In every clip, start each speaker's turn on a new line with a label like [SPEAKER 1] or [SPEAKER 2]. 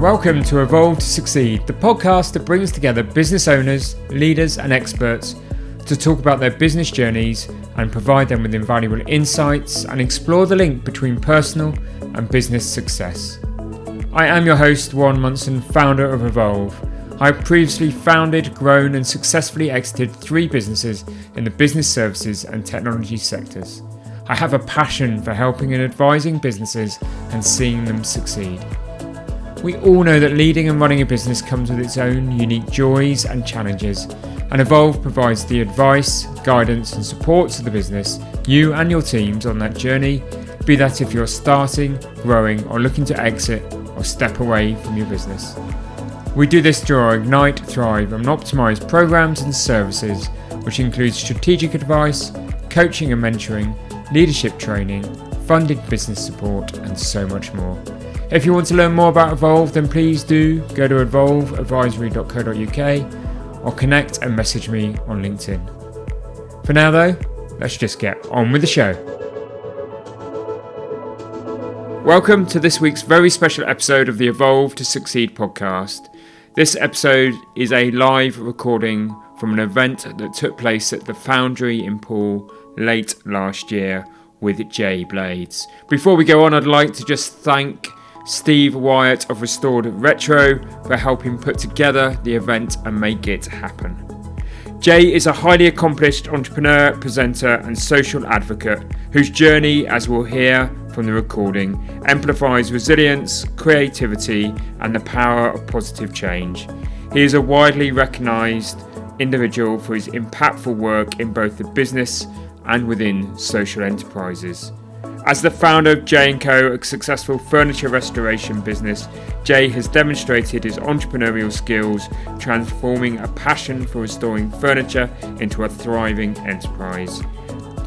[SPEAKER 1] Welcome to Evolve to Succeed, the podcast that brings together business owners, leaders and experts to talk about their business journeys and provide them with invaluable insights and explore the link between personal and business success. I am your host, Warren Munson, founder of Evolve. I have previously founded, grown and successfully exited 3 businesses in the business services and technology sectors. I have a passion for helping and advising businesses and seeing them succeed. We all know that leading and running a business comes with its own unique joys and challenges, and Evolve provides the advice, guidance and support to the business, you and your teams on that journey, be that if you're starting, growing or looking to exit or step away from your business. We do this through our Ignite, Thrive and Optimise programs and services, which include strategic advice, coaching and mentoring, leadership training, funded business support and so much more. If you want to learn more about Evolve, then please do go to evolveadvisory.co.uk or connect and message me on LinkedIn. For now though, let's just get on with the show. Welcome to this week's very special episode of the Evolve to Succeed podcast. This episode is a live recording from an event that took place at the Foundry in Poole late last year with Jay Blades. Before we go on, I'd like to just thank Steve Wyatt of Restored Retro for helping put together the event and make it happen. Jay is a highly accomplished entrepreneur, presenter and social advocate whose journey, as we'll hear from the recording, amplifies resilience, creativity and the power of positive change. He is a widely recognised individual for his impactful work in both the business and within social enterprises. As the founder of J & Co, a successful furniture restoration business, Jay has demonstrated his entrepreneurial skills, transforming a passion for restoring furniture into a thriving enterprise.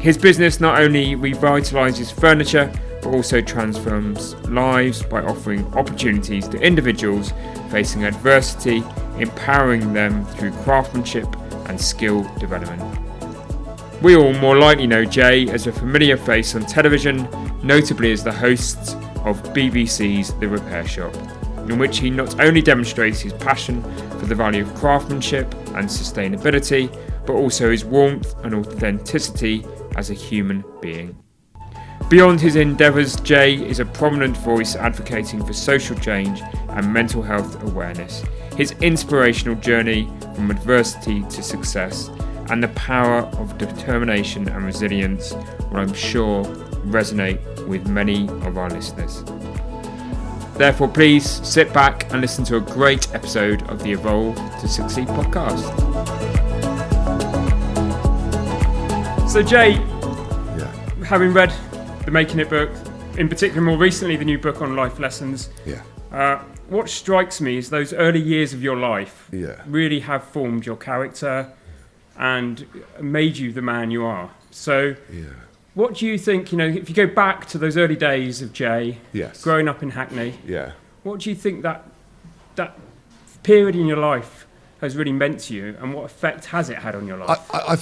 [SPEAKER 1] His business not only revitalises furniture, but also transforms lives by offering opportunities to individuals facing adversity, empowering them through craftsmanship and skill development. We all more likely know Jay as a familiar face on television, notably as the host of BBC's The Repair Shop, in which he not only demonstrates his passion for the value of craftsmanship and sustainability, but also his warmth and authenticity as a human being. Beyond his endeavours, Jay is a prominent voice advocating for social change and mental health awareness. His inspirational journey from adversity to success and the power of determination and resilience will, I'm sure, resonate with many of our listeners. Therefore, please sit back and listen to a great episode of the Evolve to Succeed podcast. So Jay, having read the Making It book, in particular more recently the new book on life lessons, what strikes me is those early years of your life really have formed your character and made you the man you are. So what do you think, if you go back to those early days of Jay, growing up in Hackney, what do you think that period in your life has really meant to you, and what effect has it had on your life?
[SPEAKER 2] I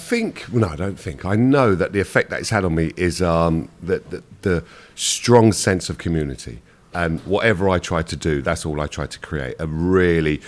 [SPEAKER 2] know that the effect that it's had on me is the strong sense of community. And whatever I try to do, that's all I try to create, a really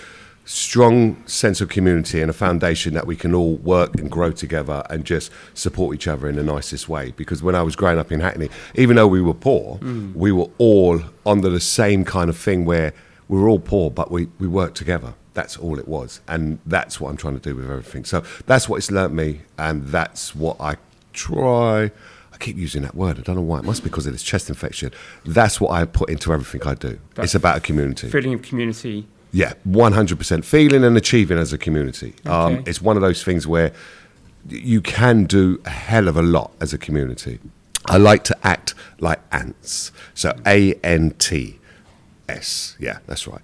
[SPEAKER 2] strong sense of community and a foundation that we can all work and grow together and just support each other in the nicest way. Because when I was growing up in Hackney, even though we were poor, we were all under the same kind of thing where we were all poor, but we worked together. That's all it was. And that's what I'm trying to do with everything. So that's what it's learnt me, and that's what I try. I keep using that word. I don't know why. It must be because of this chest infection. That's what I put into everything I do. It's about a community.
[SPEAKER 1] Feeling of community.
[SPEAKER 2] Yeah, 100%. Feeling and achieving as a community.
[SPEAKER 1] Okay.
[SPEAKER 2] It's one of those things where you can do a hell of a lot as a community. I like to act like ants. So ANTS. Yeah, that's right.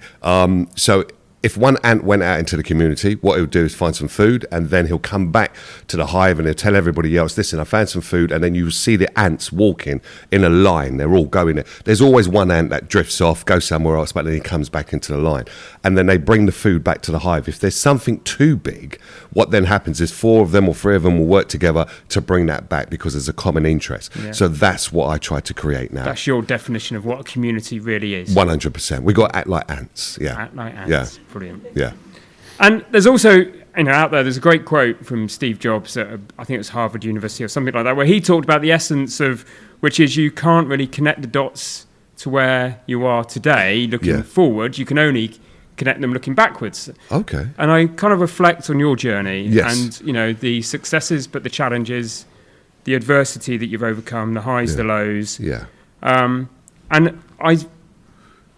[SPEAKER 2] So if one ant went out into the community, what he'll do is find some food, and then he'll come back to the hive and he'll tell everybody else, listen, I found some food. And then you see the ants walking in a line. They're all going there. There's always one ant that drifts off, goes somewhere else, but then he comes back into the line. And then they bring the food back to the hive. If there's something too big, what then happens is 4 of them or 3 of them will work together to bring that back because there's a common interest. Yeah. So that's what I try to create now.
[SPEAKER 1] That's your definition of what a community really is.
[SPEAKER 2] 100%. We got to act like ants. Yeah.
[SPEAKER 1] Act like ants.
[SPEAKER 2] Yeah.
[SPEAKER 1] Brilliant.
[SPEAKER 2] Yeah.
[SPEAKER 1] And there's also, out there's a great quote from Steve Jobs at, I think it was Harvard University or something like that, where he talked about the essence of, which is you can't really connect the dots to where you are today looking forward. You can only connect them looking backwards.
[SPEAKER 2] Okay.
[SPEAKER 1] And I kind of reflect on your journey
[SPEAKER 2] yes.
[SPEAKER 1] and, the successes, but the challenges, the adversity that you've overcome, the highs, the lows.
[SPEAKER 2] Yeah.
[SPEAKER 1] And I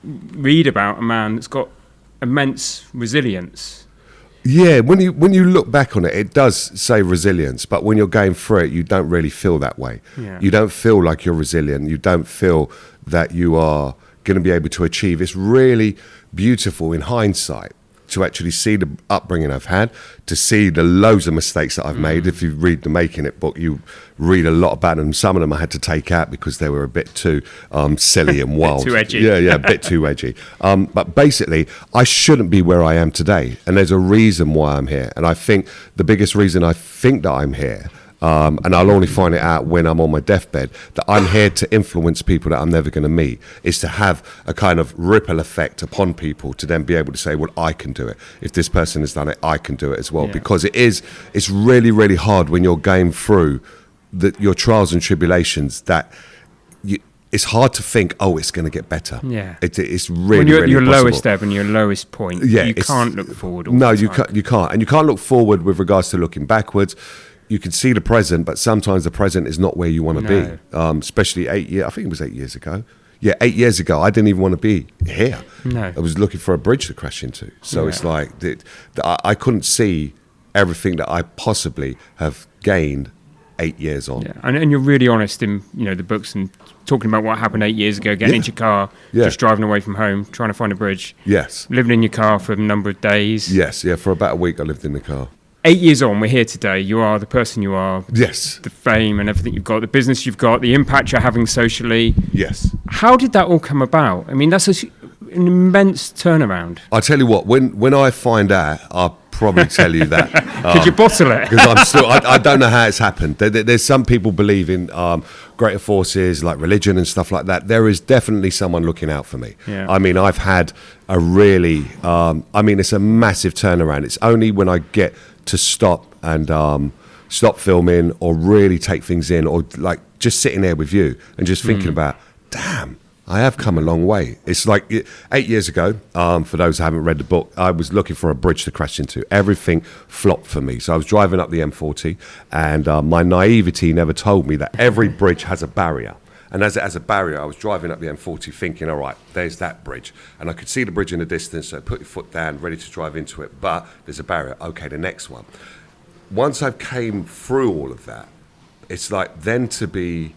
[SPEAKER 1] read about a man that's got immense resilience.
[SPEAKER 2] Yeah, when you look back on it, it does say resilience, but when you're going through it, you don't really feel that way.
[SPEAKER 1] Yeah.
[SPEAKER 2] You don't feel like you're resilient. You don't feel that you are going to be able to achieve. It's really beautiful in hindsight to actually see the upbringing I've had, to see the loads of mistakes that I've made. If you read the Making It book, you read a lot about them. Some of them I had to take out because they were a bit too silly and wild.
[SPEAKER 1] Too edgy.
[SPEAKER 2] Yeah, a bit too edgy. But basically, I shouldn't be where I am today. And there's a reason why I'm here. And I think the biggest reason I think that I'm here, and I'll only find it out when I'm on my deathbed, that I'm here to influence people that I'm never going to meet, is to have a kind of ripple effect upon people to then be able to say, well, I can do it. If this person has done it, I can do it as well. Yeah. Because it's really, really hard when you're going through your trials and tribulations that it's hard to think, it's going to get better.
[SPEAKER 1] Yeah,
[SPEAKER 2] it's really,
[SPEAKER 1] when you're
[SPEAKER 2] really
[SPEAKER 1] at your
[SPEAKER 2] impossible.
[SPEAKER 1] Lowest ebb and your lowest point, you can't look forward.
[SPEAKER 2] No, you can't, and you can't look forward with regards to looking backwards. You can see the present, but sometimes the present is not where you want to be. Especially 8 years. I think it was 8 years ago. Yeah, 8 years ago, I didn't even want to be here.
[SPEAKER 1] No,
[SPEAKER 2] I was looking for a bridge to crash into. So it's like I couldn't see everything that I possibly have gained 8 years on.
[SPEAKER 1] Yeah, and you're really honest in the books and talking about what happened 8 years ago, getting into your car, just driving away from home, trying to find a bridge.
[SPEAKER 2] Yes.
[SPEAKER 1] Living in your car for a number of days.
[SPEAKER 2] Yes, for about a week I lived in the car.
[SPEAKER 1] 8 years on, we're here today. You are the person you are.
[SPEAKER 2] Yes.
[SPEAKER 1] The fame and everything you've got, the business you've got, the impact you're having socially.
[SPEAKER 2] Yes.
[SPEAKER 1] How did that all come about? I mean, that's an immense turnaround.
[SPEAKER 2] I tell you what, when I find out, I'll probably tell you that.
[SPEAKER 1] Could you bottle it?
[SPEAKER 2] Because I'm still, I don't know how it's happened. There's some people believe in greater forces like religion and stuff like that. There is definitely someone looking out for me.
[SPEAKER 1] Yeah.
[SPEAKER 2] I mean, I've had a really, it's a massive turnaround. It's only when I get to stop and stop filming or really take things in, or like just sitting there with you and just thinking about, damn, I have come a long way. It's like 8 years ago, for those who haven't read the book, I was looking for a bridge to crash into. Everything flopped for me. So I was driving up the M40 and my naivety never told me that every bridge has a barrier. And as it has a barrier, I was driving up the M40 thinking, all right, there's that bridge. And I could see the bridge in the distance, so I put your foot down, ready to drive into it. But there's a barrier. Okay, the next one. Once I came through all of that, it's like then to be...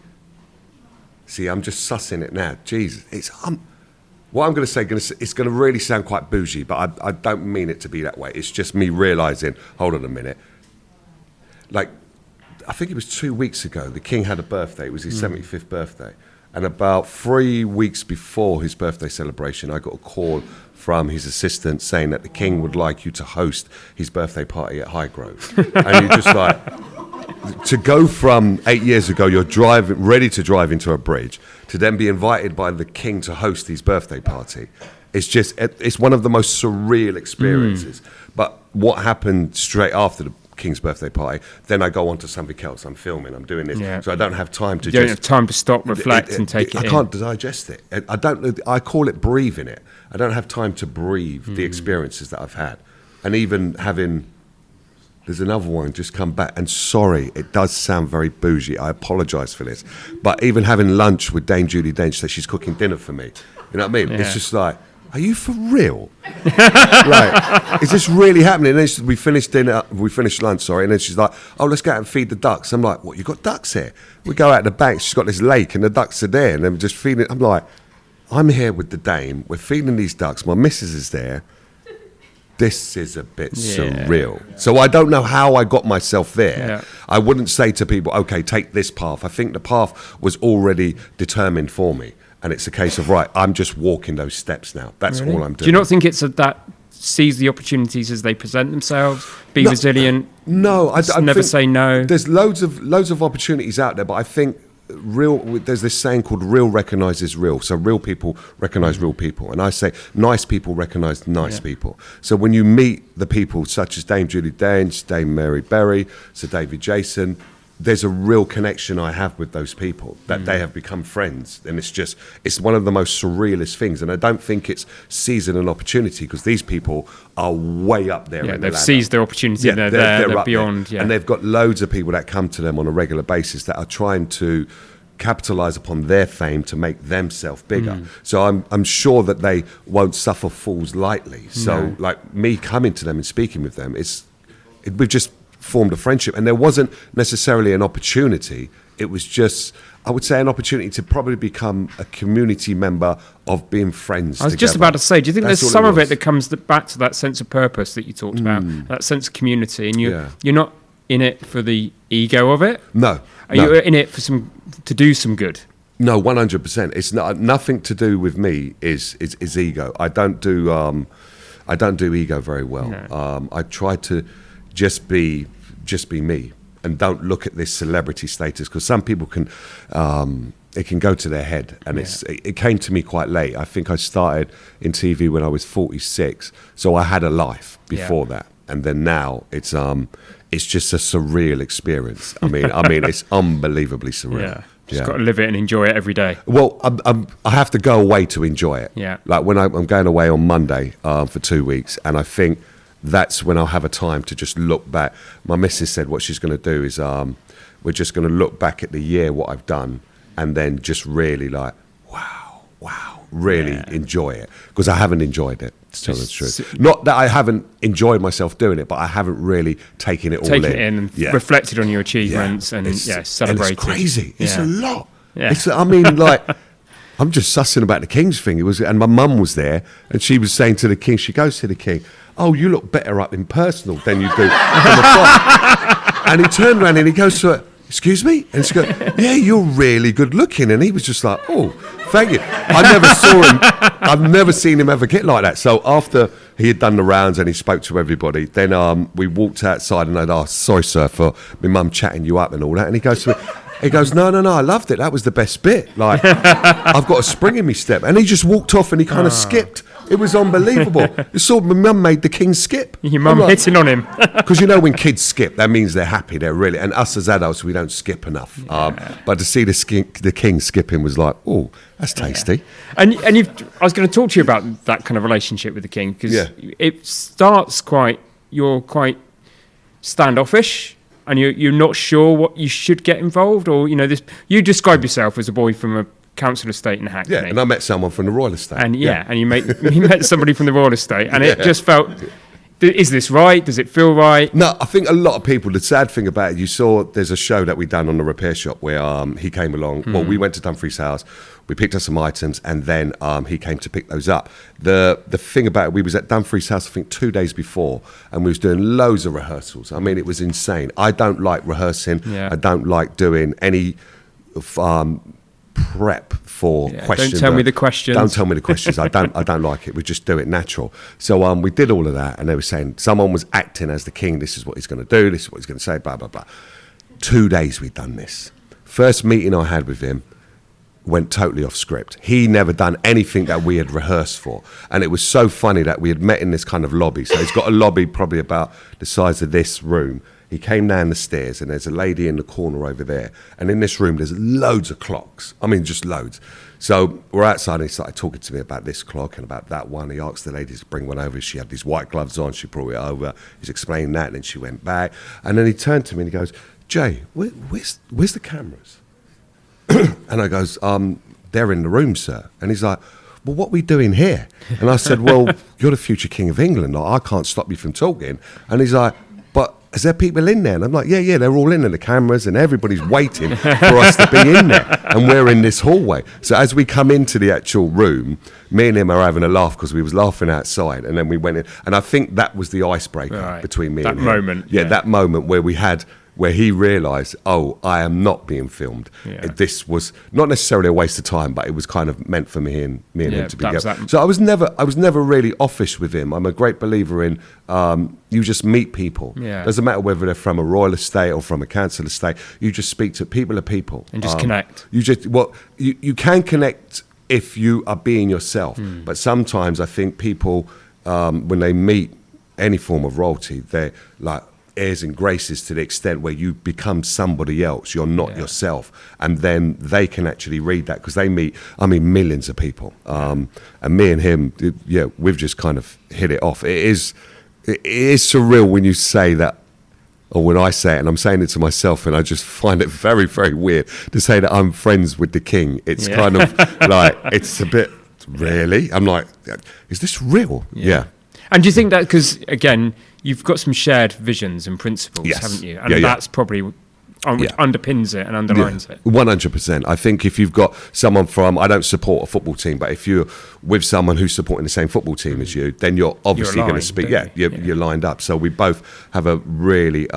[SPEAKER 2] See, I'm just sussing it now. Jesus, what I'm going to say, it's going to really sound quite bougie, but I don't mean it to be that way. It's just me realising, hold on a minute. Like, I think it was 2 weeks ago, the King had a birthday. It was his 75th birthday. And about 3 weeks before his birthday celebration, I got a call from his assistant saying that the King would like you to host his birthday party at Highgrove. And you're just like... To go from 8 years ago, you're ready to drive into a bridge, to then be invited by the King to host his birthday party. It's one of the most surreal experiences. But what happened straight after the King's birthday party, then I go on to something else. I'm filming, I'm doing this. Yeah. So I don't have time to
[SPEAKER 1] You don't have time to stop, reflect and take it in.
[SPEAKER 2] I can't digest it. I call it breathing it. I don't have time to breathe the experiences that I've had. And even having... There's another one just come back, and sorry, it does sound very bougie. I apologise for this, but even having lunch with Dame Judi Dench, that she's cooking dinner for me. You know what I mean? Yeah. It's just like, are you for real? Like, is this really happening? And then we finished lunch, and then she's like, oh, let's go out and feed the ducks. I'm like, what? You got ducks here? We go out the back. She's got this lake, and the ducks are there, and I'm just feeding. I'm like, I'm here with the Dame. We're feeding these ducks. My missus is there. this is a bit surreal. So I don't know how I got myself there.
[SPEAKER 1] Yeah.
[SPEAKER 2] I wouldn't say to people, okay, take this path. I think the path was already determined for me. And it's a case of, right, I'm just walking those steps now. That's all I'm doing.
[SPEAKER 1] Do you not think it's that seize the opportunities as they present themselves, be resilient?
[SPEAKER 2] No, I
[SPEAKER 1] never
[SPEAKER 2] think
[SPEAKER 1] say no.
[SPEAKER 2] There's loads of opportunities out there, but I think there's this saying called real recognizes real. So real people recognize real people. And I say nice people recognize nice people. So when you meet the people such as Dame Julie Danes, Dame Mary Berry, Sir David Jason, there's a real connection I have with those people, that they have become friends. And it's one of the most surrealist things. And I don't think it's seizing an opportunity, because these people are way up there.
[SPEAKER 1] Yeah,
[SPEAKER 2] in
[SPEAKER 1] they've
[SPEAKER 2] the
[SPEAKER 1] seized their opportunity.
[SPEAKER 2] Yeah,
[SPEAKER 1] they're
[SPEAKER 2] up
[SPEAKER 1] beyond.
[SPEAKER 2] there.
[SPEAKER 1] Yeah.
[SPEAKER 2] And they've got loads of people that come to them on a regular basis that are trying to capitalize upon their fame to make themselves bigger. So I'm sure that they won't suffer fools lightly. So like me coming to them and speaking with them, we've just formed a friendship, and there wasn't necessarily an opportunity. It was just, I would say, an opportunity to probably become a community member of being friends.
[SPEAKER 1] I was just about to say, do you think
[SPEAKER 2] That's
[SPEAKER 1] there's
[SPEAKER 2] all
[SPEAKER 1] some of
[SPEAKER 2] was.
[SPEAKER 1] it that comes back to that sense of purpose that you talked about, that sense of community, and you're not in it for the ego of it?
[SPEAKER 2] No.
[SPEAKER 1] Are you in it to do some good?
[SPEAKER 2] No, 100%. It's nothing to do with me. Is ego. I don't do ego very well.
[SPEAKER 1] No.
[SPEAKER 2] I try to just be me, and don't look at this celebrity status, because some people can it can go to their head, and it came to me quite late. I think I started in TV when I was 46, so I had a life before that, and then now it's just a surreal experience. I mean it's unbelievably surreal.
[SPEAKER 1] Yeah. Just got to live it and enjoy it every day.
[SPEAKER 2] Well, I have to go away to enjoy it.
[SPEAKER 1] Yeah.
[SPEAKER 2] Like when I'm going away on Monday for 2 weeks, and I think that's when I'll have a time to just look back. My missus said what she's going to do is we're just going to look back at the year, what I've done, and then just really like, wow, really enjoy it. Because I haven't enjoyed it, to tell the truth. Not that I haven't enjoyed myself doing it, but I haven't really taken it all in.
[SPEAKER 1] Taken it in and reflected on your achievements and celebrated.
[SPEAKER 2] And it's crazy. It's a lot.
[SPEAKER 1] Yeah.
[SPEAKER 2] I'm just sussing about the King's thing. And my mum was there, and she was saying to the King, she goes to the King, "Oh, you look better up in personal than you do from afar." And he turned around and he goes to her, "Excuse me?" And she goes, "Yeah, you're really good looking." And he was just like, "Oh, thank you." I've never seen him ever get like that. So after he had done the rounds and he spoke to everybody, then we walked outside, and I'd asked, "Sorry, sir, for my mum chatting you up and all that." And he goes to me, no, I loved it. That was the best bit. Like, I've got a spring in me step. And he just walked off and he kind of skipped. It was unbelievable. You saw my mum made the King skip.
[SPEAKER 1] Your mum hitting on him.
[SPEAKER 2] Because when kids skip, that means they're happy. They're really, and us as adults, we don't skip enough. But to see the King skipping was like, oh, that's tasty.
[SPEAKER 1] I was going to talk to you about that kind of relationship with the King, because it starts you're quite standoffish. And you're not sure what you should get involved, or you describe yourself as a boy from a council estate in Hackney.
[SPEAKER 2] Yeah, and I met someone from the Royal Estate.
[SPEAKER 1] And and you met somebody from the Royal Estate, and it just felt, is this right? Does it feel right?
[SPEAKER 2] No, I think a lot of people, the sad thing about it, you saw there's a show that we done on the repair shop where he came along. Well, we went to Dumfries House, we picked up some items, and then he came to pick those up. The thing about it, we was at Dumfries House, I think 2 days before, and we was doing loads of rehearsals. I mean, it was insane. I don't like rehearsing.
[SPEAKER 1] Yeah.
[SPEAKER 2] I don't like doing any prep for questions.
[SPEAKER 1] Don't tell me the questions.
[SPEAKER 2] Don't tell me the questions. I don't like it. We just do it natural. So we did all of that, and they were saying someone was acting as the King. This is what he's going to do. This is what he's going to say. Blah blah blah. 2 days we'd done this. First meeting I had with him went totally off script. He never done anything that we had rehearsed for, and it was so funny that we had met in this kind of lobby. So he's got a lobby probably about the size of this room. He came down the stairs, and there's a lady in the corner over there. And in this room, there's loads of clocks. I mean, just loads. So we're outside, and he started talking to me about this clock and about that one. He asked the lady to bring one over. She had these white gloves on. She brought it over. He's explaining that, and then she went back. And then he turned to me, and he goes, "Jay, where's the cameras?" And I goes, "They're in the room, sir." And he's like, "Well, what are we doing here?" And I said, "Well, you're the future King of England. I can't stop you from talking." And he's like, "But is there people in there? And I'm like, yeah, they're all in there, the cameras, and everybody's waiting for us to be in there. And we're in this hallway. So as we come into the actual room, me and him are having a laugh because we was laughing outside. And then we went in. And I think that was the icebreaker between me and him.
[SPEAKER 1] That moment.
[SPEAKER 2] Yeah, that moment where he realised, oh, I am not being filmed.
[SPEAKER 1] Yeah.
[SPEAKER 2] This was not necessarily a waste of time, but it was kind of meant for me and him to be together. So I was never really offish with him. I'm a great believer in you just meet people.
[SPEAKER 1] Yeah.
[SPEAKER 2] Doesn't matter whether they're from a royal estate or from a council estate. You just speak to people are people
[SPEAKER 1] and just connect.
[SPEAKER 2] You can connect if you are being yourself, but sometimes I think people when they meet any form of royalty, they're like airs and graces to the extent where you become somebody else. You're not yourself, and then they can actually read that because they meet, millions of people. And me and him, we've just kind of hit it off. It is surreal when you say that, or when I say it, and I'm saying it to myself, and I just find it very, very weird to say that I'm friends with the king. It's kind of like, it's a bit, really? I'm like, is this real? Yeah.
[SPEAKER 1] And do you think that, because again, you've got some shared visions and principles, haven't you? And that's probably which underpins it and underlines it.
[SPEAKER 2] 100%. I think if you've got someone I don't support a football team, but if you're with someone who's supporting the same football team as you, then you're obviously going to speak. You're lined up. So we both have a really,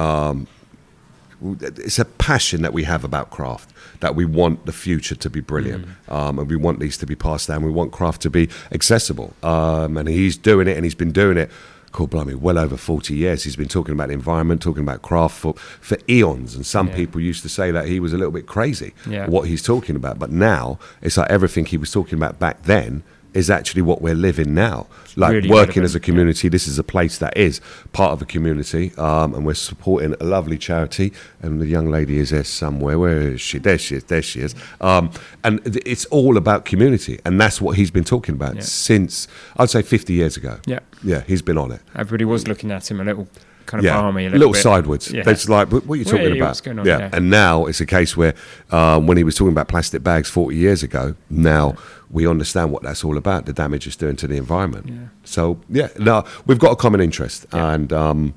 [SPEAKER 2] it's a passion that we have about craft, that we want the future to be brilliant, and we want these to be passed down. We want craft to be accessible, and he's doing it, and he's been doing it, blimey, well over 40 years. He's been talking about the environment, talking about craft for eons, and some people used to say that he was a little bit crazy, what he's talking about. But now, it's like everything he was talking about back then is actually what we're living now. Like really working relevant. As a community, this is a place that is part of a community, and we're supporting a lovely charity, and the young lady is there somewhere. Where is she? There she is. And it's all about community, and that's what he's been talking about since, I'd say, 50 years ago. Yeah, he's been on it.
[SPEAKER 1] Everybody was looking at him a little kind of balmy, a little bit
[SPEAKER 2] sideways. It's like, what are you talking about?
[SPEAKER 1] What's going on?
[SPEAKER 2] And now it's a case where when he was talking about plastic bags 40 years ago, now we understand what that's all about, the damage it's doing to the environment. So, we've got a common interest, and
[SPEAKER 1] And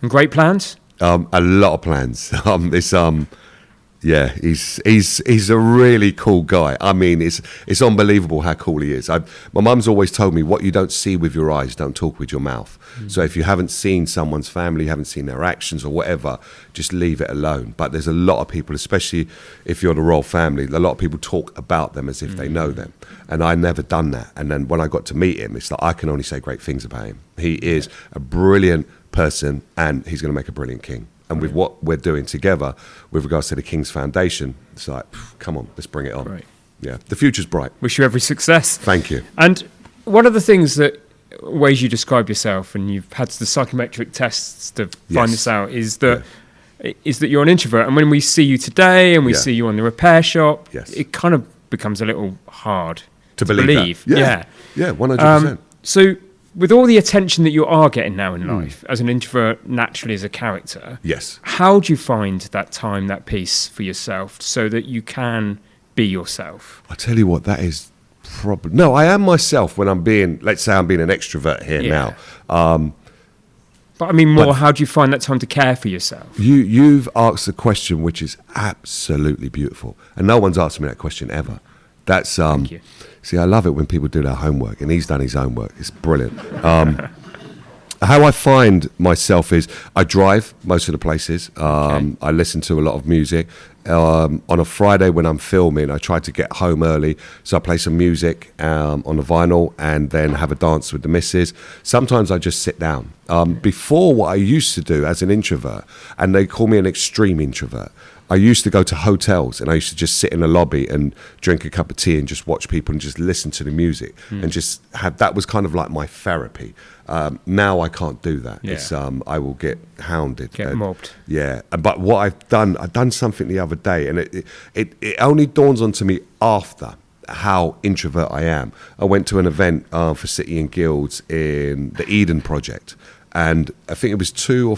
[SPEAKER 1] great plans?
[SPEAKER 2] A lot of plans. He's a really cool guy. I mean, it's unbelievable how cool he is. My mum's always told me, what you don't see with your eyes, don't talk with your mouth. So if you haven't seen someone's family, haven't seen their actions or whatever, just leave it alone. But there's a lot of people, especially if you're the royal family, a lot of people talk about them as if they know them. And I never done that. And then when I got to meet him, it's like I can only say great things about him. He is a brilliant person, and he's going to make a brilliant king. And with what we're doing together with regards to the King's Foundation, it's like, come on, let's bring it on.
[SPEAKER 1] Right.
[SPEAKER 2] Yeah, the future's bright.
[SPEAKER 1] Wish you every success.
[SPEAKER 2] Thank you.
[SPEAKER 1] And one of the ways you describe yourself, and you've had the psychometric tests to find this out, is that you're an introvert. And when we see you today and we see you on the repair shop, it kind of becomes a little hard to believe.
[SPEAKER 2] Yeah, 100%.
[SPEAKER 1] So with all the attention that you are getting now in life, as an introvert, naturally as a character, how do you find that time, that peace for yourself so that you can be yourself?
[SPEAKER 2] I tell you what, that is probably... No, I am myself when I'm being... Let's say I'm being an extrovert here now.
[SPEAKER 1] But I mean how do you find that time to care for yourself?
[SPEAKER 2] You've asked a question which is absolutely beautiful. And no one's asked me that question ever. That's...
[SPEAKER 1] Thank you.
[SPEAKER 2] See, I love it when people do their homework, and he's done his homework. It's brilliant. How I find myself is I drive most of the places. I listen to a lot of music. On a Friday when I'm filming, I try to get home early, so I play some music on the vinyl and then have a dance with the missus. Sometimes I just sit down. Before, what I used to do as an introvert, and they call me an extreme introvert, I used to go to hotels and I used to just sit in the lobby and drink a cup of tea and just watch people and just listen to the music and just have, that was kind of like my therapy. Now I can't do that. It's I will get hounded.
[SPEAKER 1] Get mobbed.
[SPEAKER 2] Yeah. But what I've done something the other day, and it only dawns onto me after how introvert I am. I went to an event for City and Guilds in the Eden Project, and I think it was 2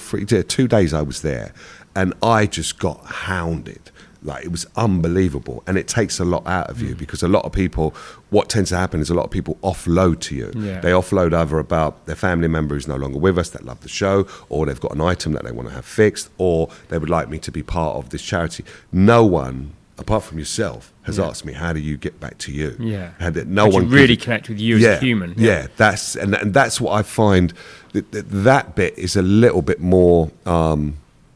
[SPEAKER 2] days I was there. And I just got hounded Like, it was unbelievable, and it takes a lot out of you, because a lot of people, what tends to happen is a lot of people offload to you.
[SPEAKER 1] Yeah.
[SPEAKER 2] They offload either about their family member who's no longer with us that love the show, or they've got an item that they want to have fixed, or they would like me to be part of this charity. No one, apart from yourself, has asked me, how do you get back to you?
[SPEAKER 1] Yeah.
[SPEAKER 2] No one
[SPEAKER 1] really connect with you as a human.
[SPEAKER 2] Yeah, that's and that's what I find, that bit is a little bit more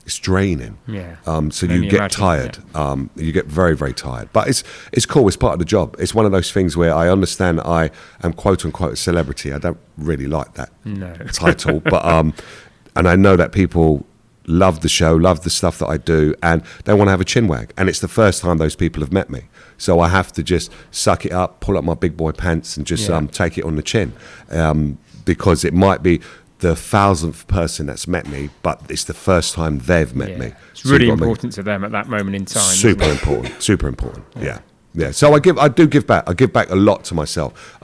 [SPEAKER 2] it's draining.
[SPEAKER 1] Yeah.
[SPEAKER 2] So you get tired. You get very, very tired. But it's cool. It's part of the job. It's one of those things where I understand that I am quote unquote a celebrity. I don't really like that title, but and I know that people love the show, love the stuff that I do, and they want to have a chin wag. And it's the first time those people have met me. So I have to just suck it up, pull up my big boy pants, and just take it on the chin, because it might be the 1,000th person that's met me, but it's the first time they've met me.
[SPEAKER 1] It's really important to them at that moment in time.
[SPEAKER 2] Super important. Super important. Yeah. So I do give back. I give back a lot to myself.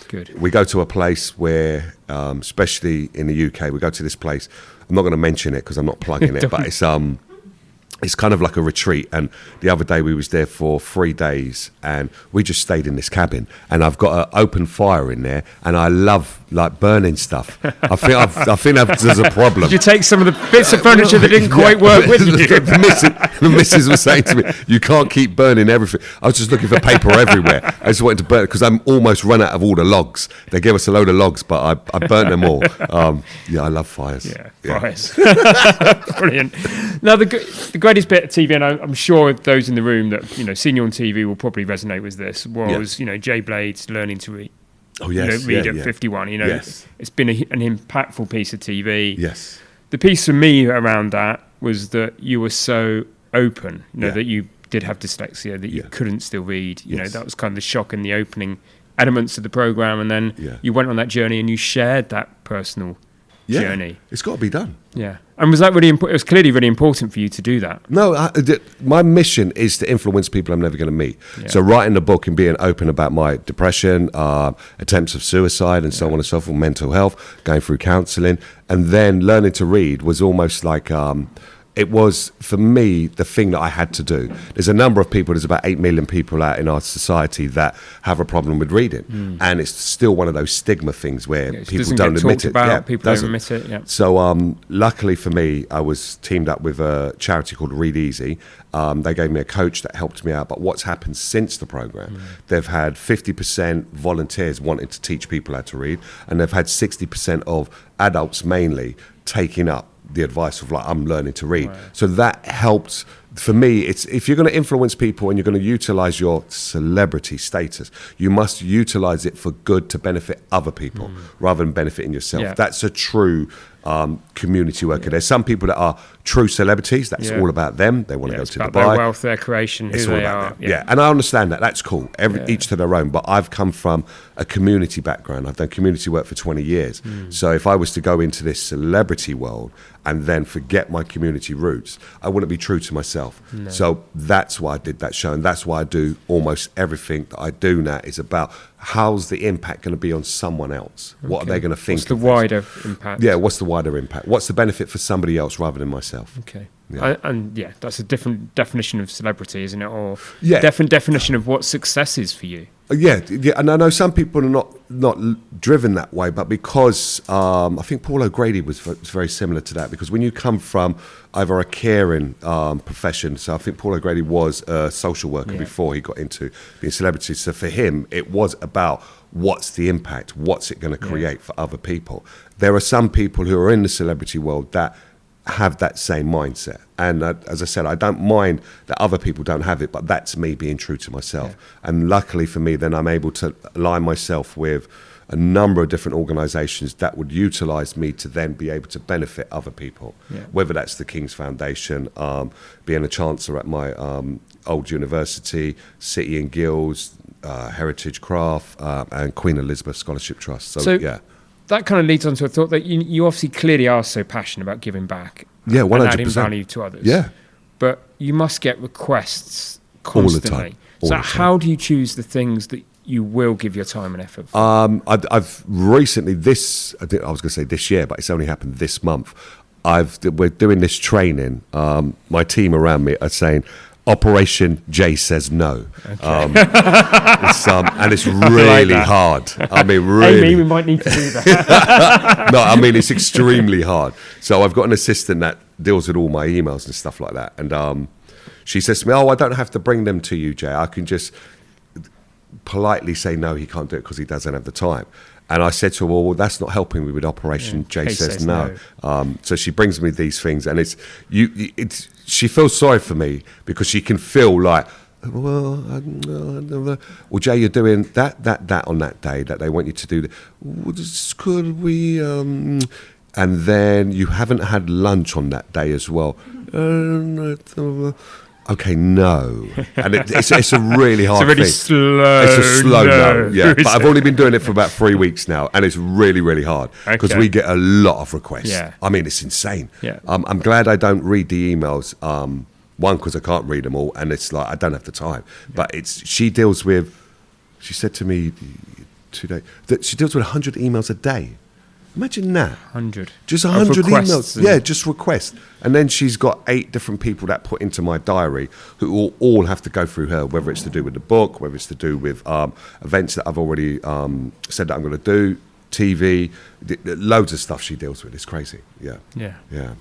[SPEAKER 1] Good.
[SPEAKER 2] We go to a place where, especially in the UK, we go to this place. I'm not going to mention it because I'm not plugging it, but it's kind of like a retreat. And the other day we was there for 3 days, and we just stayed in this cabin. And I've got an open fire in there, and I love like burning stuff. I think there's a problem.
[SPEAKER 1] Did you take some of the bits of furniture that didn't quite work with you?
[SPEAKER 2] The missus was saying to me, "You can't keep burning everything." I was just looking for paper everywhere. I just wanted to burn it because I'm almost run out of all the logs. They gave us a load of logs, but I burnt them all. I love fires.
[SPEAKER 1] Yeah. Fires. Brilliant. Now the greatest bit of TV, and I'm sure those in the room that seen you on TV will probably resonate with this, was Jay Blades learning to read.
[SPEAKER 2] Oh yes,
[SPEAKER 1] read at 51.
[SPEAKER 2] Yes.
[SPEAKER 1] It's been an impactful piece of TV.
[SPEAKER 2] Yes.
[SPEAKER 1] The piece for me around that was that you were so open, that you did have dyslexia, that you couldn't still read. That was kind of the shock in the opening elements of the program, and then you went on that journey and you shared that personal journey.
[SPEAKER 2] It's got to be done.
[SPEAKER 1] Yeah. And was that really important? It was clearly really important for you to do that.
[SPEAKER 2] No, my mission is to influence people I'm never going to meet. Yeah. So writing the book and being open about my depression, attempts of suicide and so on and so forth, mental health, going through counselling, and then learning to read was almost like... it was, for me, the thing that I had to do. There's a number of people, there's about 8 million people out in our society that have a problem with reading. And it's still one of those stigma things where people don't admit it.
[SPEAKER 1] People don't admit it, yeah.
[SPEAKER 2] So luckily for me, I was teamed up with a charity called Read Easy. They gave me a coach that helped me out. But what's happened since the program, they've had 50% volunteers wanting to teach people how to read. And they've had 60% of adults mainly taking up the advice of I'm learning to read. Right. So that helped. For me, it's if you're going to influence people and you're going to utilize your celebrity status, you must utilize it for good to benefit other people rather than benefiting yourself. Yeah. That's a true community worker. Yeah. There's some people that are true celebrities. That's all about them. They want to go to Dubai.
[SPEAKER 1] Their wealth, their creation,
[SPEAKER 2] it's
[SPEAKER 1] who
[SPEAKER 2] all
[SPEAKER 1] they
[SPEAKER 2] about
[SPEAKER 1] are.
[SPEAKER 2] Them. Yeah, and I understand that. That's cool. Each to their own. But I've come from a community background. I've done community work for 20 years. So if I was to go into this celebrity world and then forget my community roots, I wouldn't be true to myself. No. So that's why I did that show, and that's why I do almost everything that I do now is about how's the impact going to be on someone else? Okay. What are they going to think?
[SPEAKER 1] What's the wider impact?
[SPEAKER 2] Yeah, what's the wider impact? What's the benefit for somebody else rather than myself?
[SPEAKER 1] Okay. Yeah. That's a different definition of celebrity, isn't it? Or different definition of what success is for you.
[SPEAKER 2] Yeah, and I know some people are not driven that way, but because I think Paul O'Grady was very similar to that, because when you come from either a caring profession, so I think Paul O'Grady was a social worker before he got into being a celebrity, so for him it was about what's the impact, what's it going to create for other people. There are some people who are in the celebrity world that have that same mindset, and as I said, I don't mind that other people don't have it, but that's me being true to myself. And luckily for me, then I'm able to align myself with a number of different organisations that would utilise me to then be able to benefit other people, whether that's the King's Foundation, being a chancellor at my old university, City and Guilds, Heritage Craft, and Queen Elizabeth Scholarship Trust. So
[SPEAKER 1] that kind of leads on to a thought that you obviously clearly are so passionate about giving back
[SPEAKER 2] and 100%.
[SPEAKER 1] Adding value to others.
[SPEAKER 2] Yeah.
[SPEAKER 1] But you must get requests constantly.
[SPEAKER 2] All the time.
[SPEAKER 1] How do you choose the things that you will give your time and effort for?
[SPEAKER 2] I've recently, I was going to say this year, but it's only happened this month. We're doing this training. My team around me are saying, Operation J Says No. Okay. And it's really hard. I mean, really.
[SPEAKER 1] Amy, we might need to do that.
[SPEAKER 2] No, I mean, it's extremely hard. So I've got an assistant that deals with all my emails and stuff like that. And she says to me, I don't have to bring them to you, Jay. I can just politely say, no, he can't do it because he doesn't have the time. And I said to her, well, that's not helping me with Operation J Says No. So she brings me these things, and she feels sorry for me because she can feel like, well, Jay, you're doing that on that day that they want you to do. Could we? And then you haven't had lunch on that day as well. Okay, no. And it's a really hard thing.
[SPEAKER 1] It's a
[SPEAKER 2] slow no. Yeah, but I've only been doing it for about 3 weeks now, and it's really, really hard because we get a lot of requests. Yeah. I mean, it's insane. Yeah. I'm glad I don't read the emails. One, because I can't read them all, and it's like I don't have the time. But she deals with. She said to me 2 days that she deals with 100 emails a day. Imagine that.
[SPEAKER 1] 100.
[SPEAKER 2] Just 100 emails. Yeah, just requests. And then she's got 8 different people that put into my diary who all have to go through her, whether it's to do with the book, whether it's to do with events that I've already said that I'm going to do, TV, loads of stuff she deals with. It's crazy. Yeah. Amazing.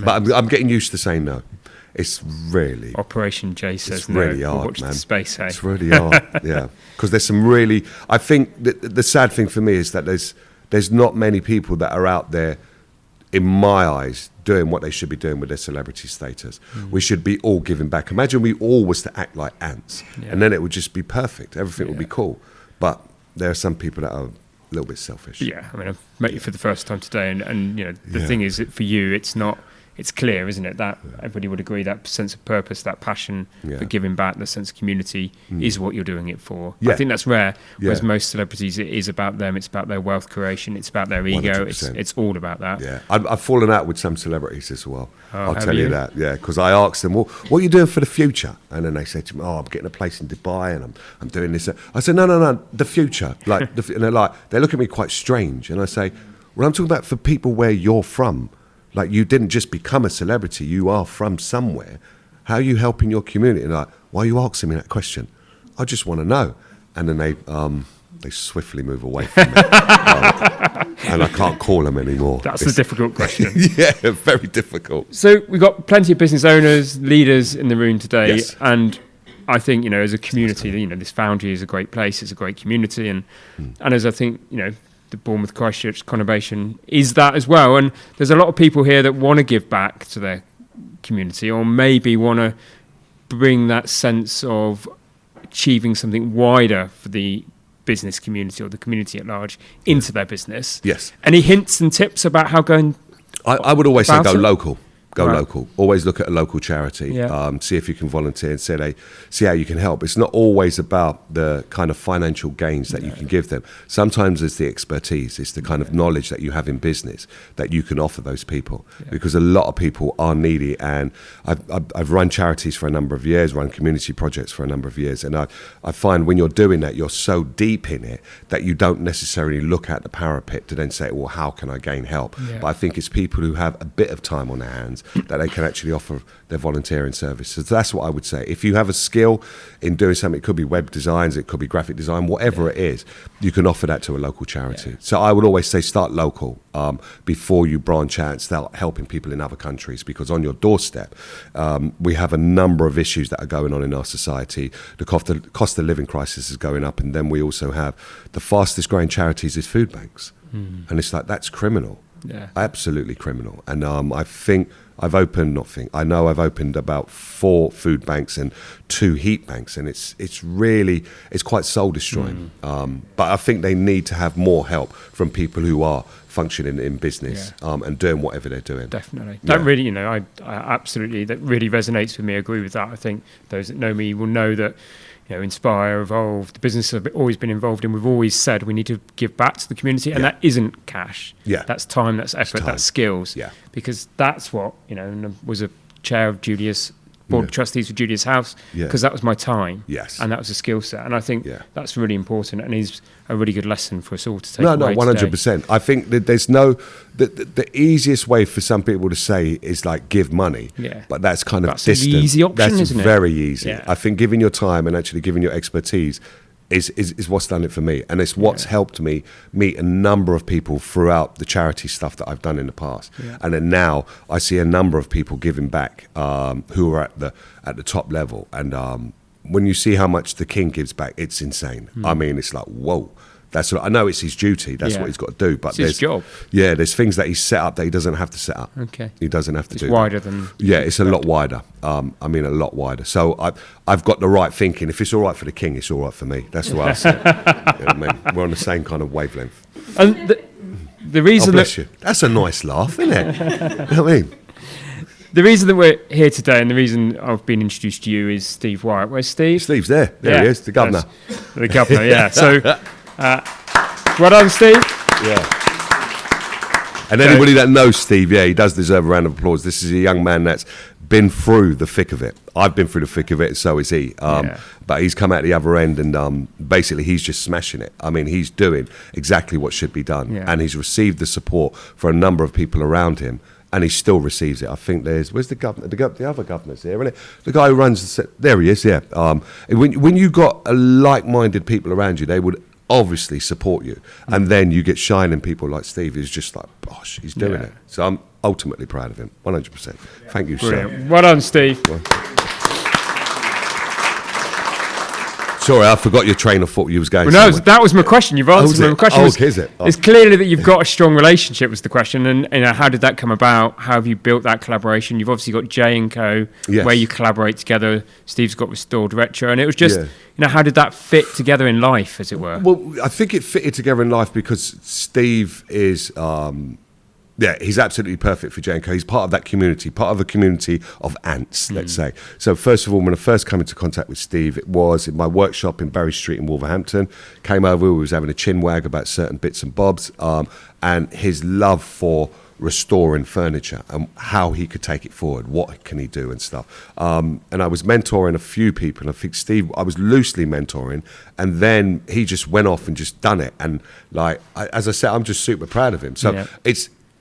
[SPEAKER 2] But I'm getting used to saying no. It's really...
[SPEAKER 1] Operation J Says
[SPEAKER 2] it's really
[SPEAKER 1] no.
[SPEAKER 2] hard,
[SPEAKER 1] Watch
[SPEAKER 2] man.
[SPEAKER 1] The space, hey?
[SPEAKER 2] It's really hard, yeah. Because there's some really... I think the sad thing for me is that there's not many people that are out there, in my eyes, doing what they should be doing with their celebrity status. We should be all giving back. Imagine we all was to act like ants, and then it would just be perfect. Everything would be cool. But there are some people that are a little bit selfish.
[SPEAKER 1] Yeah, I mean, I've met you for the first time today, and you know, the thing is that for you, it's not... It's clear, isn't it, that everybody would agree that sense of purpose, that passion for giving back, the sense of community is what you're doing it for. I think that's rare, whereas most celebrities, it is about them, it's about their wealth creation, it's about their ego, it's all about that.
[SPEAKER 2] Yeah, I've fallen out with some celebrities as well. I'll tell you that, because I asked them, well, what are you doing for the future? And then they say to me, I'm getting a place in Dubai and I'm doing this. I said, no, the future. And they look at me quite strange. And I say, well, I'm talking about for people where you're from. Like, you didn't just become a celebrity, you are from somewhere. How are you helping your community? And like, why are you asking me that question? I just want to know. And then they swiftly move away from me. And I can't call them anymore.
[SPEAKER 1] That's the difficult question.
[SPEAKER 2] Yeah, very difficult.
[SPEAKER 1] So we've got plenty of business owners, leaders in the room today. Yes. And I think, you know, as a community, you know, this Foundry is a great place, it's a great community. And as I think, you know, the Bournemouth Christchurch conurbation is that as well, and there's a lot of people here that want to give back to their community, or maybe want to bring that sense of achieving something wider for the business community or the community at large into their business.
[SPEAKER 2] Yes.
[SPEAKER 1] Any hints and tips about how going?
[SPEAKER 2] I would always say go
[SPEAKER 1] it?
[SPEAKER 2] local. Go local. Always look at a local charity. See if you can volunteer and see how you can help. It's not always about the kind of financial gains that you can give them. Sometimes it's the expertise, it's the kind of knowledge that you have in business that you can offer those people. Because a lot of people are needy, and I've run charities for a number of years, run community projects for a number of years, and I find when you're doing that, you're so deep in it that you don't necessarily look at the parapet to then say, well, how can I gain help? But I think it's people who have a bit of time on their hands that they can actually offer their volunteering services. That's what I would say. If you have a skill in doing something, it could be web designs, it could be graphic design, whatever it is, you can offer that to a local charity. So I would always say start local before you branch out and start helping people in other countries, because on your doorstep, we have a number of issues that are going on in our society. The cost of living crisis is going up, and then we also have the fastest growing charities is food banks. And it's like, that's criminal. Absolutely criminal. And I know I've opened about 4 food banks and 2 heat banks, and it's quite soul destroying. But I think they need to have more help from people who are functioning in business and doing whatever they're doing.
[SPEAKER 1] Definitely. That really, you know, I absolutely, that really resonates with me. I agree with that. I think those that know me will know that, you know, Inspire, Evolve, the business I've always been involved in, we've always said we need to give back to the community, and that isn't cash. That's time, that's effort, that's skills. Because that's what, you know, and I was a chair of Julius board of trustees for Julia's house, because that was my time.
[SPEAKER 2] Yes.
[SPEAKER 1] And that was a skill set. And I think that's really important and is a really good lesson for us all to take
[SPEAKER 2] No,
[SPEAKER 1] away
[SPEAKER 2] 100%.
[SPEAKER 1] today.
[SPEAKER 2] I think that there's the easiest way for some people to say is like give money.
[SPEAKER 1] Yeah.
[SPEAKER 2] But that's kind of
[SPEAKER 1] That's
[SPEAKER 2] distant.
[SPEAKER 1] the easy option,
[SPEAKER 2] that's
[SPEAKER 1] isn't it?
[SPEAKER 2] very easy.
[SPEAKER 1] Yeah.
[SPEAKER 2] I think giving your time and actually giving your expertise is what's done it for me, and it's what's helped me meet a number of people throughout the charity stuff that I've done in the past. And then now I see a number of people giving back who are at the top level, and when you see how much the king gives back, it's insane. I mean, it's like, whoa. That's what I know. It's his duty. That's what he's got to do. But
[SPEAKER 1] it's his job.
[SPEAKER 2] Yeah, there's things that he's set up that he doesn't have to set up.
[SPEAKER 1] Okay.
[SPEAKER 2] He doesn't have to do.
[SPEAKER 1] It's wider than.
[SPEAKER 2] Yeah, it's a lot wider. I mean, a lot wider. So I've got the right thinking. If it's all right for the king, it's all right for me. That's what I say. You know what I mean? We're on the same kind of wavelength.
[SPEAKER 1] And the reason
[SPEAKER 2] bless you. That's a nice laugh, isn't it? You know what I mean?
[SPEAKER 1] The reason that we're here today and the reason I've been introduced to you is Steve Wyatt. Where's Steve?
[SPEAKER 2] Steve's there. There he is, the governor.
[SPEAKER 1] The governor, yeah. So, well done, Steve.
[SPEAKER 2] Yeah. And anybody that knows Steve, he does deserve a round of applause. This is a young man that's been through the thick of it. I've been through the thick of it, so is he. But he's come out the other end, and basically he's just smashing it. I mean, he's doing exactly what should be done, and he's received the support for a number of people around him. And he still receives it. I think where's the governor? The other governor's here, isn't it? The guy who runs there he is. Yeah. When you got like-minded people around you, they would obviously support you, and then you get shining people like Steve, who's just like, gosh, he's doing it. So I'm ultimately proud of him, 100%. Thank you, sir.
[SPEAKER 1] Well done, Steve.
[SPEAKER 2] Sorry, I forgot your train of thought. You was going.
[SPEAKER 1] Well, no, that was my question. You've answered my question.
[SPEAKER 2] Is it?
[SPEAKER 1] It's clearly that you've got a strong relationship. Was the question, and how did that come about? How have you built that collaboration? You've obviously got J and Co, where you collaborate together. Steve's got Restored Retro, and it was just, how did that fit together in life, as it were?
[SPEAKER 2] Well, I think it fitted together in life because Steve is. He's absolutely perfect for J&Co. He's part of that community, part of a community of ants, let's say. So first of all, when I first came into contact with Steve, it was in my workshop in Bury Street in Wolverhampton. Came over, we was having a chin wag about certain bits and bobs, and his love for restoring furniture and how he could take it forward, what can he do and stuff. And I was mentoring a few people, and I think Steve, I was loosely mentoring, and then he just went off and just done it. And as I said, I'm just super proud of him. So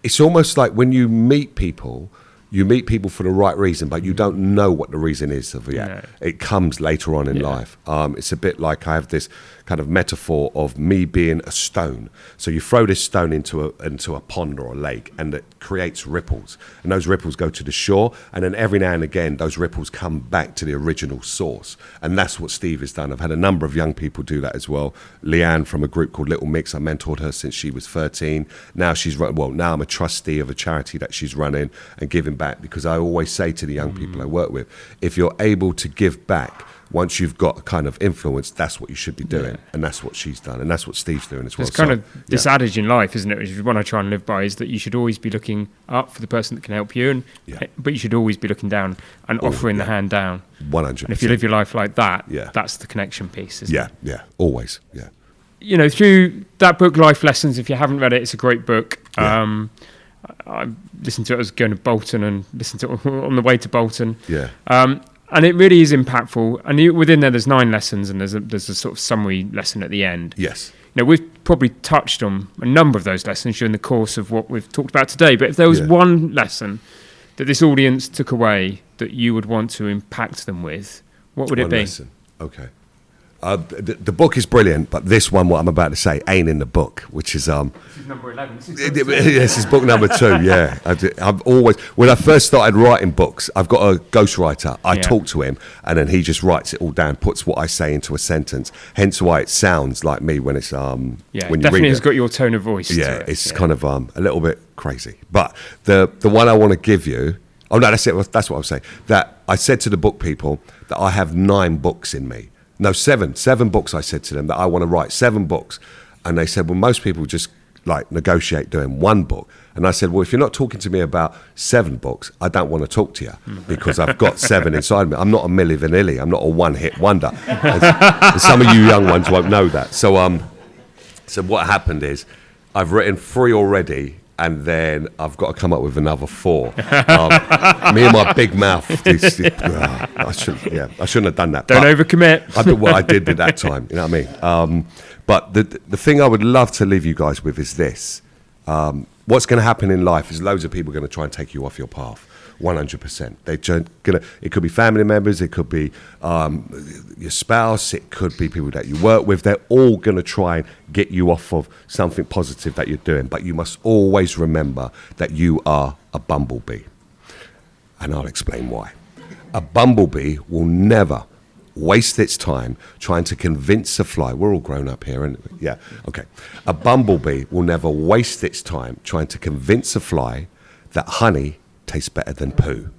[SPEAKER 2] it's almost like when you meet people for the right reason, but you don't know what the reason is of it yet. No. It comes later on in life. It's a bit like I have this kind of metaphor of me being a stone. So you throw this stone into a pond or a lake, and it creates ripples. And those ripples go to the shore, and then every now and again, those ripples come back to the original source. And that's what Steve has done. I've had a number of young people do that as well. Leanne from a group called Little Mix, I mentored her since she was 13. Now now I'm a trustee of a charity that she's running and giving back, because I always say to the young people I work with, if you're able to give back, once you've got a kind of influence, that's what you should be doing. And that's what she's done, and that's what Steve's doing as well.
[SPEAKER 1] It's kind of this adage in life, isn't it, which is one I try and live by, is that you should always be looking up for the person that can help you, but you should always be looking down and offering the hand down.
[SPEAKER 2] 100%.
[SPEAKER 1] And if you live your life like that, that's the connection piece, isn't it?
[SPEAKER 2] Yeah, always, yeah.
[SPEAKER 1] Through that book, Life Lessons, if you haven't read it, it's a great book. I listened to it, I was going to Bolton and listened to it on the way to Bolton.
[SPEAKER 2] Yeah.
[SPEAKER 1] And it really is impactful. And within there's 9 lessons, and there's a sort of summary lesson at the end.
[SPEAKER 2] Yes.
[SPEAKER 1] We've probably touched on a number of those lessons during the course of what we've talked about today. But if there was one lesson that this audience took away that you would want to impact them with, what would it be?
[SPEAKER 2] Lesson. Okay. The book is brilliant, but this one, what I'm about to say, ain't in the book, which is
[SPEAKER 1] This is number 11.
[SPEAKER 2] This is book number 2. Yeah, I've always, when I first started writing books, I've got a ghostwriter. I talk to him, and then he just writes it all down, puts what I say into a sentence. Hence why it sounds like me when it's when you
[SPEAKER 1] definitely
[SPEAKER 2] read
[SPEAKER 1] has
[SPEAKER 2] it.
[SPEAKER 1] got your tone of voice.
[SPEAKER 2] Yeah,
[SPEAKER 1] to it.
[SPEAKER 2] it's kind of a little bit crazy. But the one I want to give you. Oh no, that's it. That's what I'm saying. That I said to the book people that I have 9 books in me. No, 7 books. I said to them that I want to write 7 books, and they said, well, most people just negotiate doing 1 book. And I said, well, if you're not talking to me about 7 books, I don't want to talk to you, because I've got 7 inside me. I'm not a Milli Vanilli. I'm not a one-hit wonder. And some of you young ones won't know that. So what happened is, I've written 3 already, and then I've got to come up with another 4. Me and my big mouth. I shouldn't have done that.
[SPEAKER 1] Don't overcommit.
[SPEAKER 2] I did at that time. You know what I mean? But the thing I would love to leave you guys with is this. What's going to happen in life is loads of people are going to try and take you off your path. 100%. It could be family members, it could be your spouse, it could be people that you work with. They're all going to try and get you off of something positive that you're doing. But you must always remember that you are a bumblebee. And I'll explain why. A bumblebee will never waste its time trying to convince a fly. We're all grown up here, and yeah, okay. A bumblebee will never waste its time trying to convince a fly that honey tastes better than poo.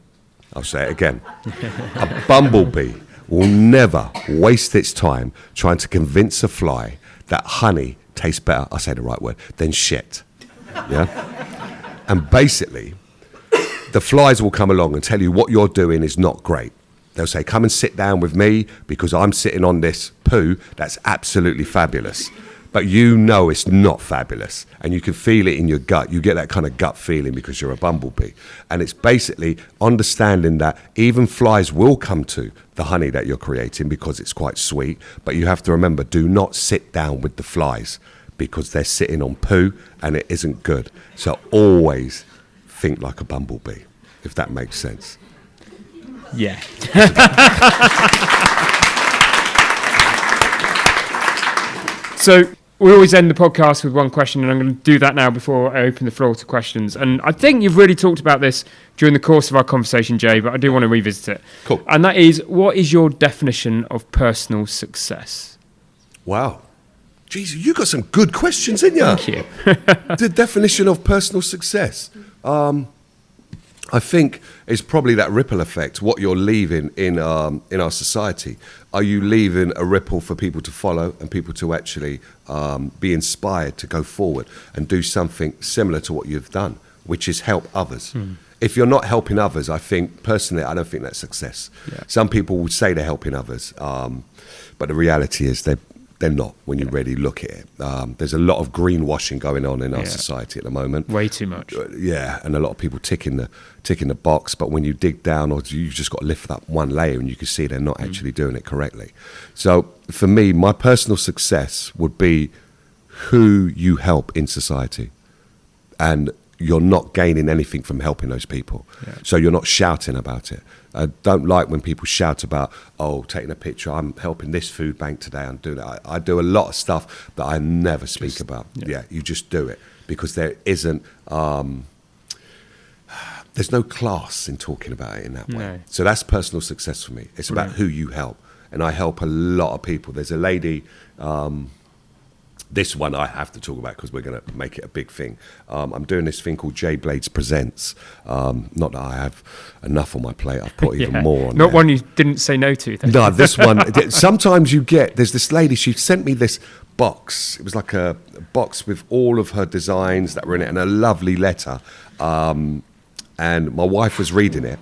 [SPEAKER 2] I'll say it again. A bumblebee will never waste its time trying to convince a fly that honey tastes better, I'll say the right word, than shit. Yeah? And basically, the flies will come along and tell you what you're doing is not great. They'll say, come and sit down with me because I'm sitting on this poo that's absolutely fabulous. But you know it's not fabulous, and you can feel it in your gut. You get that kind of gut feeling because you're a bumblebee. And it's basically understanding that even flies will come to the honey that you're creating because it's quite sweet. But you have to remember, do not sit down with the flies because they're sitting on poo and it isn't good. So always think like a bumblebee, if that makes sense.
[SPEAKER 1] Yeah. So we always end the podcast with one question, and I'm going to do that now before I open the floor to questions. And I think you've really talked about this during the course of our conversation, Jay, but I do want to revisit it.
[SPEAKER 2] Cool.
[SPEAKER 1] And that is, what is your definition of personal success?
[SPEAKER 2] Wow. Jeez, you got some good questions, didn't you?
[SPEAKER 1] Thank you.
[SPEAKER 2] The definition of personal success. I think it's probably that ripple effect, what you're leaving in our society. Are you leaving a ripple for people to follow and people to actually be inspired to go forward and do something similar to what you've done, which is help others? If you're not helping others, I think, personally, I don't think that's success. Yeah. Some people would say they're helping others, but the reality is they're not when you really look at it. There's a lot of greenwashing going on in our society at the moment.
[SPEAKER 1] Way too much.
[SPEAKER 2] Yeah, and a lot of people ticking the box, but when you dig down, or you've just got to lift up one layer and you can see they're not actually doing it correctly. So for me, my personal success would be who you help in society. And you're not gaining anything from helping those people. Yeah. So you're not shouting about it. I don't like when people shout about, taking a picture, I'm helping this food bank today, I'm doing that. I do a lot of stuff that I never speak about. Yeah, you just do it because there isn't, there's no class in talking about it in that way. No. So that's personal success for me. It's about who you help. And I help a lot of people. There's a lady, this one I have to talk about because we're going to make it a big thing. I'm doing this thing called J Blades Presents. Not that I have enough on my plate. I've put even more on.
[SPEAKER 1] Not one you didn't say no to.
[SPEAKER 2] No, this one. Sometimes there's this lady, she sent me this box. It was like a box with all of her designs that were in it and a lovely letter. And my wife was reading it.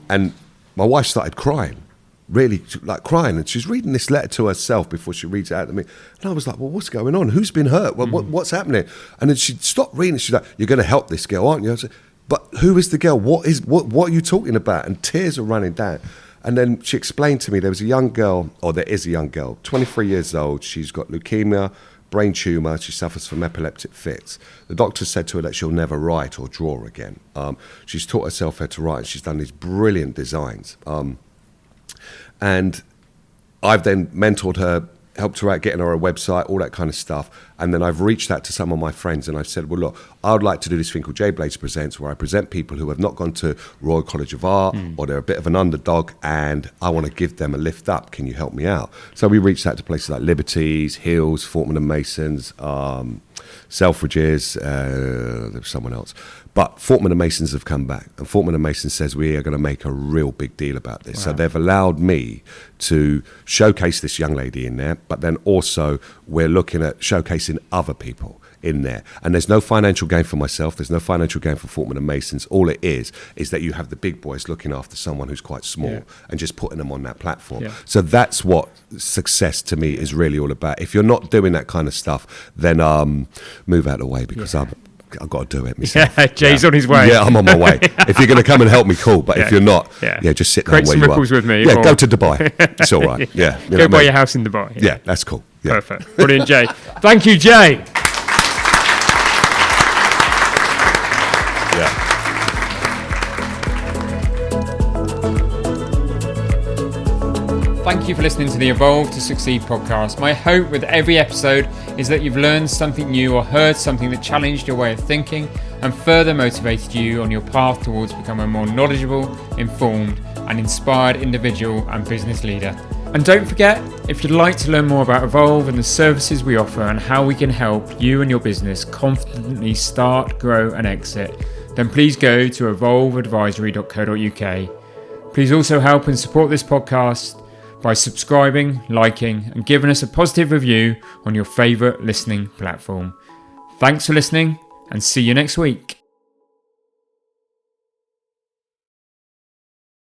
[SPEAKER 2] And my wife started crying. Really like crying, and she's reading this letter to herself before she reads it out to me. And I was like, well, what's going on? Who's been hurt? What's happening? And then she stopped reading. She's like, you're going to help this girl, aren't you? I said, but who is the girl? What are you talking about? And tears are running down. And then she explained to me there is a young girl, 23 years old. She's got leukemia, brain tumour. She suffers from epileptic fits. The doctor said to her that she'll never write or draw again. She's taught herself how to write, and she's done these brilliant designs. And I've then mentored her, helped her out, getting her a website, all that kind of stuff. And then I've reached out to some of my friends and I've said, well, look, I would like to do this thing called J Blades Presents, where I present people who have not gone to Royal College of Art or they're a bit of an underdog and I want to give them a lift up. Can you help me out? So we reached out to places like Liberties, Hills, Fortman & Masons, Selfridges, there was someone else. But Fortman & Masons have come back, and Fortman & Masons says we are going to make a real big deal about this. Wow. So they've allowed me to showcase this young lady in there, but then also we're looking at showcasing other people in there. And there's no financial gain for myself. There's no financial gain for Fortman & Masons. All it is that you have the big boys looking after someone who's quite small and just putting them on that platform. Yeah. So that's what success to me is really all about. If you're not doing that kind of stuff, then move out of the way because I've got to do it myself.
[SPEAKER 1] Yeah, Jay's on his way.
[SPEAKER 2] Yeah, I'm on my way. If you're going to come and help me, cool. But if you're not, just sit there
[SPEAKER 1] Create
[SPEAKER 2] where
[SPEAKER 1] some
[SPEAKER 2] you are.
[SPEAKER 1] ripples with me.
[SPEAKER 2] Yeah, go to Dubai. It's all right. Yeah. You know
[SPEAKER 1] Go
[SPEAKER 2] what
[SPEAKER 1] buy
[SPEAKER 2] I mean?
[SPEAKER 1] your house in Dubai.
[SPEAKER 2] Yeah, that's cool. Yeah.
[SPEAKER 1] Perfect. Brilliant, Jay. Thank you, Jay.
[SPEAKER 2] Yeah.
[SPEAKER 1] Thank you for listening to the Evolve to Succeed podcast. My hope with every episode is that you've learned something new or heard something that challenged your way of thinking and further motivated you on your path towards becoming a more knowledgeable, informed and inspired individual and business leader. And don't forget, if you'd like to learn more about Evolve and the services we offer and how we can help you and your business confidently start, grow and exit, then please go to evolveadvisory.co.uk. Please also help and support this podcast by subscribing, liking and giving us a positive review on your favourite listening platform. Thanks for listening and see you next week.